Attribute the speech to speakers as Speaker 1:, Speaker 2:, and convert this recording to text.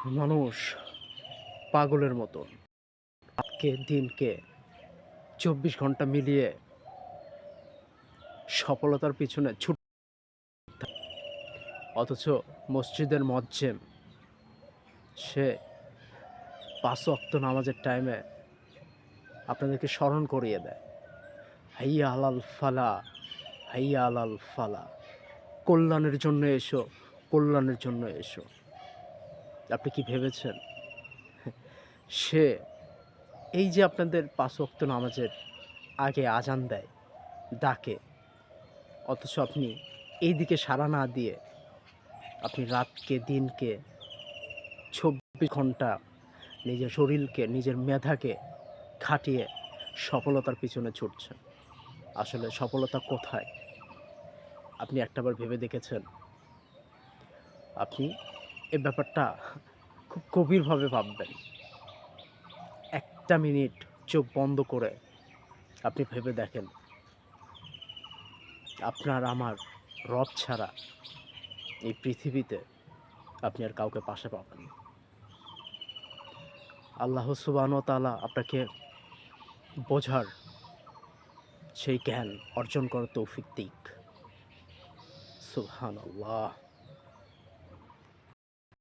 Speaker 1: মানুষ পাগলের মতন রাতকে দিনকে ২৪ ঘন্টা মিলিয়ে সফলতার পিছনে অথচ মসজিদের মুয়াজ্জিন সে ৫ ওয়াক্ত নামাজের টাইমে আপনাদেরকে স্মরণ করিয়ে দেয়, হাইয়া আলাল ফালা, হাইয়া আলাল ফালা, কল্যাণের জন্য এসো, কল্যাণের জন্য এসো। আপনি কি ভেবেছেন সে এই যে আপনাদের ৫ ওয়াক্ত নামাজের আগে আজান দেয়, ডাকে, অথচ আপনি এই দিকে সাড়া না দিয়ে আপনি রাতকে দিনকে ২৪ ঘন্টা নিজের শরীরকে, নিজের মেধাকে খাটিয়ে সফলতার পিছনে ছুটছেন। আসলে সফলতা কোথায়? আপনি একটাবার ভেবে দেখেছেন? আপনি এ ব্যাপারটা খুব গভীরভাবে ভাববেন। ১টা মিনিট চোখ বন্ধ করে আপনি ভেবে দেখেন, আপনার আমার রব ছাড়া এই পৃথিবীতে আপনি আর কাউকে পাশে পাবেন না। আল্লাহ সুবহানাহু ওয়া তাআলা আপনাকে বোঝার সেই জ্ঞান অর্জন করার তৌফিক দিক। সুবহানাল্লাহ।